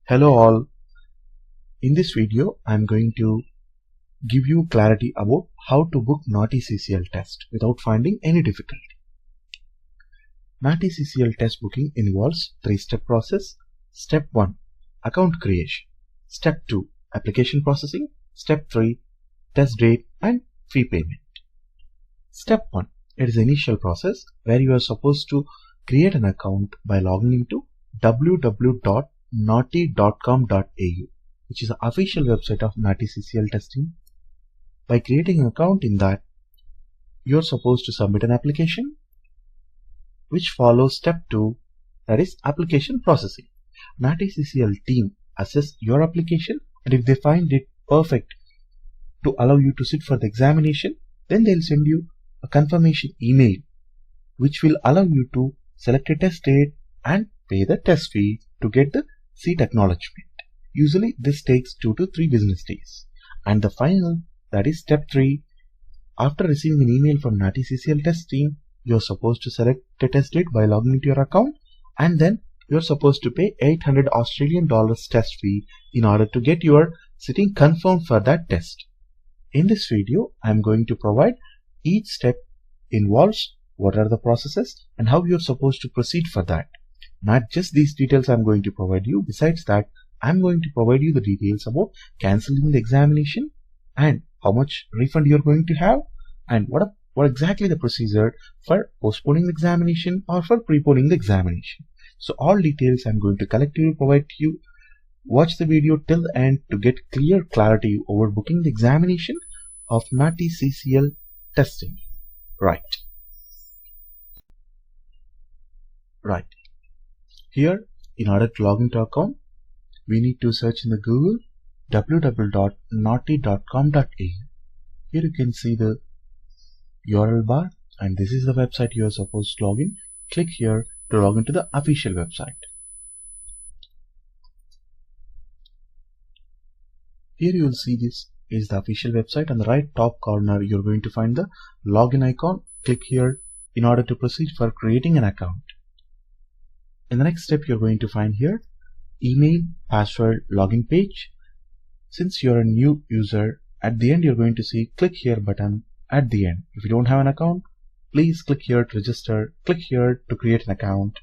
Hello all. In this video, I am going to give you clarity about how to book NAATI CCL test without finding any difficulty. NAATI CCL test booking involves 3-step process. Step 1, account creation. Step 2, application processing. Step 3, test date and fee payment. Step 1, it is the initial process where you are supposed to create an account by logging into www.naati.com.au, which is the official website of NAATI CCL testing. By creating an account in that, you are supposed to submit an application, which follows step 2, that is application processing. NAATI CCL team assess your application, and if they find it perfect to allow you to sit for the examination, then they'll send you a confirmation email which will allow you to select a test date and pay the test fee to get the seat acknowledgement. Usually this takes 2 to 3 business days. And the final, that is step 3, after receiving an email from NAATI CCL test team, you're supposed to select the test date by logging into your account, and then you're supposed to pay 800 Australian dollars test fee in order to get your sitting confirmed for that test. In this video, I'm going to provide each step involves, what are the processes, and how you're supposed to proceed for that. Not just these details I'm going to provide you. Besides that, I'm going to provide you the details about cancelling the examination and how much refund you're going to have, and what exactly the procedure for postponing the examination or for preponing the examination. So all details I'm going to collectively provide to you. Watch the video till the end to get clear clarity over booking the examination of NAATI CCL testing. Right. Here, in order to log into our account, we need to search in the Google www.naati.com.au. Here you can see the URL bar, and this is the website you are supposed to log in. Click here to log into the official website. Here you will see this is the official website. On the right top corner, you're going to find the login icon. Click here in order to proceed for creating an account. In the next step, you're going to find here email, password, login page. Since you're a new user, at the end you're going to see click here button at the end. If you don't have an account, please click here to register. Click here to create an account.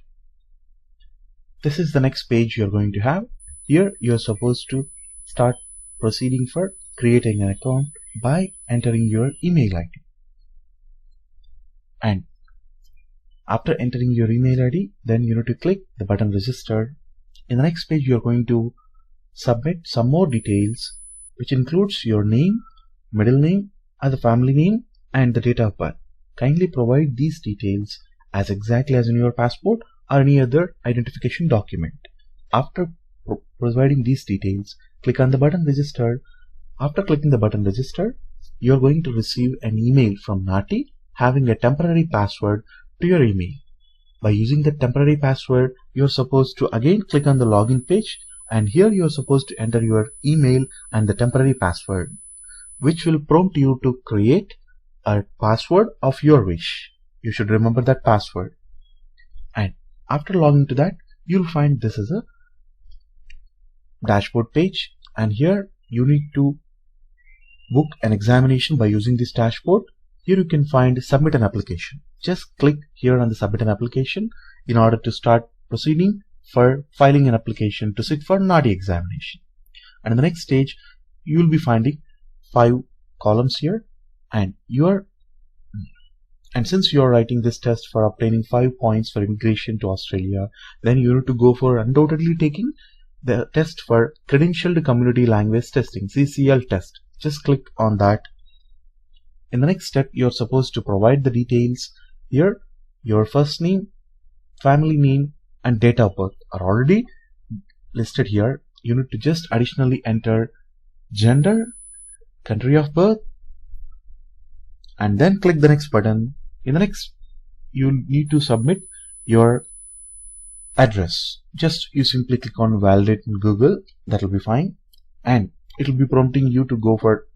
This is the next page you're going to have. Here you're supposed to start proceeding for creating an account by entering your email ID. And after entering your email ID, then you need to click the button register. In the next page, you're going to submit some more details, which includes your name, middle name, the family name, and the date of birth. Kindly provide these details as exactly as in your passport or any other identification document. After providing these details, click on the button register. After clicking the button register, you're going to receive an email from NAATI having a temporary password to your email. By using the temporary password, you're supposed to again click on the login page, and here you're supposed to enter your email and the temporary password, which will prompt you to create a password of your wish. You should remember that password. And after logging to that, you'll find this is a dashboard page, and here you need to book an examination by using this dashboard. Here you can find submit an application. Just click here on the submit an application in order to start proceeding for filing an application to sit for NAATI examination. And in the next stage, you will be finding 5 columns here, and since you are writing this test for obtaining 5 points for immigration to Australia, then you need to go for undoubtedly taking the test for Credentialed Community Language Testing, CCL test. Just click on that. In the next step, you're supposed to provide the details. Here, your first name, family name, and date of birth are already listed here. You need to just additionally enter gender, country of birth, and then click the next button. In the next, you need to submit your address. You simply click on validate in Google. That will be fine, and it will be prompting you to go for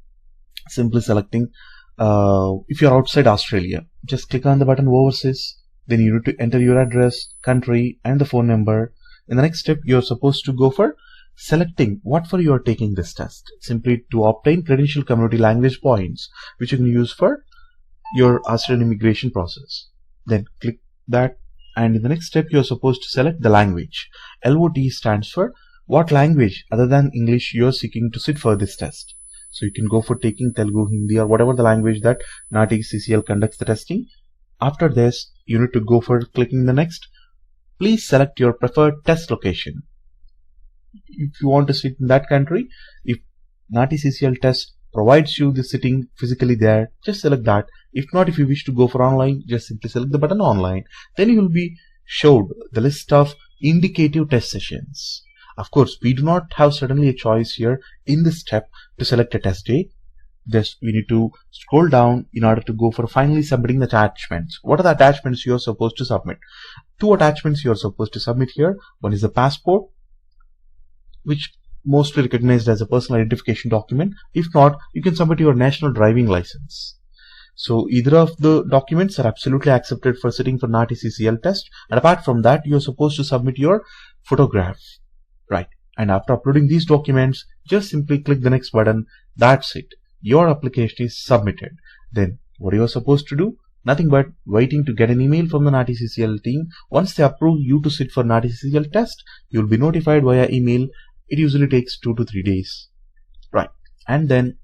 simply selecting if you're outside Australia. Just click on the button overseas. Then you need to enter your address, country, and the phone number. In the next step, you're supposed to go for selecting what for you are taking this test, simply to obtain credential community language points, which you can use for your Australian immigration process. Then click that, and in the next step you are supposed to select the language. LOT stands for what language other than English you are seeking to sit for this test. So you can go for taking Telugu, Hindi, or whatever the language that NAATI CCL conducts the testing. After this, you need to go for clicking the next. Please select your preferred test location. If you want to sit in that country, if NAATI CCL test provides you the sitting physically there, just select that. If not, if you wish to go for online, just simply select the button online. Then you will be showed the list of indicative test sessions. Of course, we do not have certainly a choice here in this step to select a test date. Just we need to scroll down in order to go for finally submitting the attachments. What are the attachments you are supposed to submit? 2 attachments you are supposed to submit here. One is the passport, which mostly recognized as a personal identification document. If not, you can submit your national driving license. So either of the documents are absolutely accepted for sitting for NAATI CCL test. And apart from that, you are supposed to submit your photograph. Right. And after uploading these documents, just simply click the next button. That's it. Your application is submitted. Then what you are supposed to do? Nothing but waiting to get an email from the NAATI CCL team. Once they approve you to sit for NAATI CCL test, you will be notified via email. It usually takes 2 to 3 days. Right. And then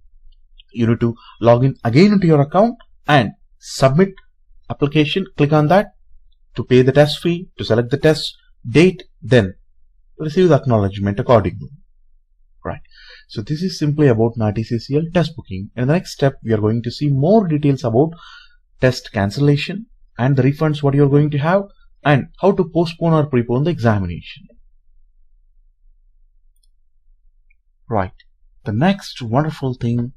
you need to log in again into your account and submit application. Click on that to pay the test fee, to select the test date, then receive the acknowledgement accordingly. Right. So this is simply about NAATI CCL test booking. In the next step, we are going to see more details about test cancellation and the refunds what you are going to have, and how to postpone or prepone the examination. Right. The next wonderful thing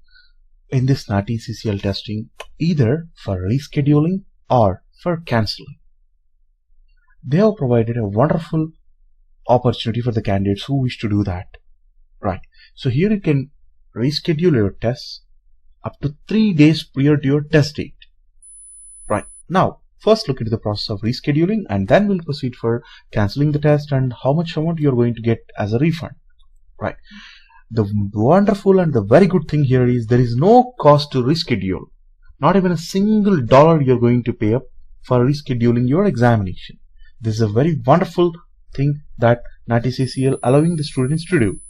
in this NAATI CCL testing, either for rescheduling or for cancelling, they have provided a wonderful opportunity for the candidates who wish to do that. Right. So here you can reschedule your tests up to 3 days prior to your test date. Right. Now, first look into the process of rescheduling, and then we'll proceed for cancelling the test and how much amount you're going to get as a refund. Right. The wonderful and the very good thing here is there is no cost to reschedule. Not even a single dollar you're going to pay up for rescheduling your examination. This is a very wonderful thing that NAATI CCL allowing the students to do.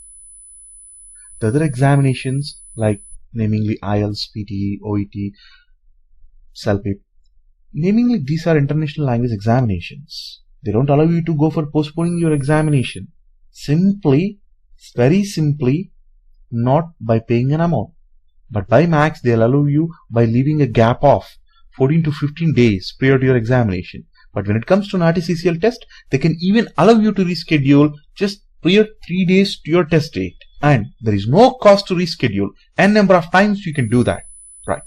The other examinations like namely IELTS, PTE, OET, CELPIP, namely these are international language examinations. They don't allow you to go for postponing your examination. Simply, very simply, not by paying an amount, but by max they'll allow you by leaving a gap of 14 to 15 days prior to your examination. But when it comes to NAATI CCL test, they can even allow you to reschedule just prior 3 days to your test date, and there is no cost to reschedule. N number of times you can do that. Right.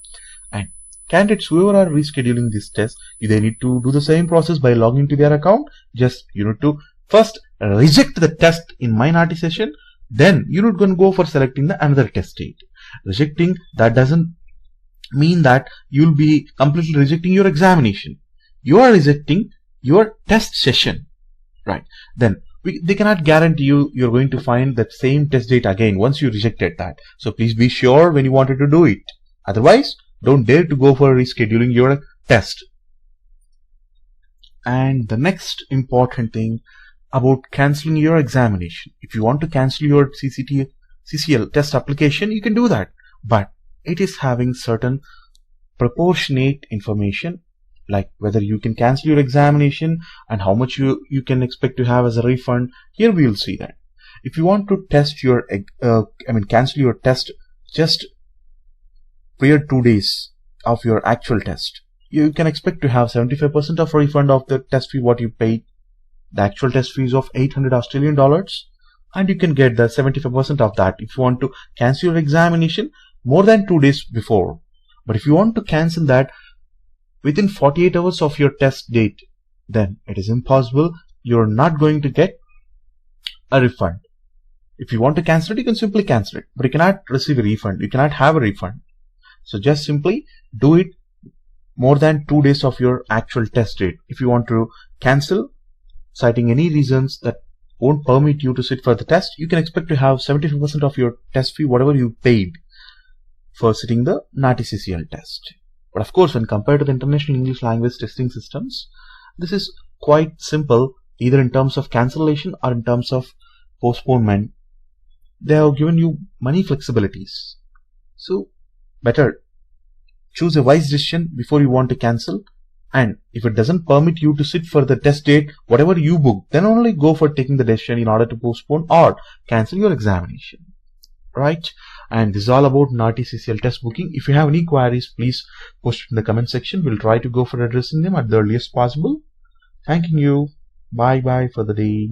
And candidates whoever are rescheduling this test, they need to do the same process by logging into their account. Just you need to first reject the test in My NAATI session, then you're not going to go for selecting the another test date. Rejecting, that doesn't mean that you'll be completely rejecting your examination. You are rejecting your test session. Right. Then they cannot guarantee you're going to find that same test date again once you rejected that. So please be sure when you wanted to do it. Otherwise, don't dare to go for rescheduling your test. And the next important thing about cancelling your examination. If you want to cancel your CCL test application, you can do that. But it is having certain proportionate information, like whether you can cancel your examination and how much you can expect to have as a refund. Here we will see that. If you want to test your, cancel your test just prior 2 days of your actual test, you can expect to have 75% of refund of the test fee what you paid. The actual test fee is of 800 Australian dollars, and you can get the 75% of that if you want to cancel your examination more than 2 days before. But if you want to cancel that within 48 hours of your test date, then it is impossible. You're not going to get a refund. If you want to cancel it, you can simply cancel it, but you cannot receive a refund. You cannot have a refund. So just simply do it more than 2 days of your actual test date. If you want to cancel, citing any reasons that won't permit you to sit for the test, you can expect to have 75% of your test fee, whatever you paid for sitting the NAATI CCL test. But of course, when compared to the international English language testing systems, this is quite simple, either in terms of cancellation or in terms of postponement. They have given you many flexibilities. So better choose a wise decision before you want to cancel. And if it doesn't permit you to sit for the test date, whatever you book, then only go for taking the decision in order to postpone or cancel your examination. Right? And this is all about NAATI CCL test booking. If you have any queries, please post it in the comment section. We'll try to go for addressing them at the earliest possible. Thanking you. Bye bye for the day.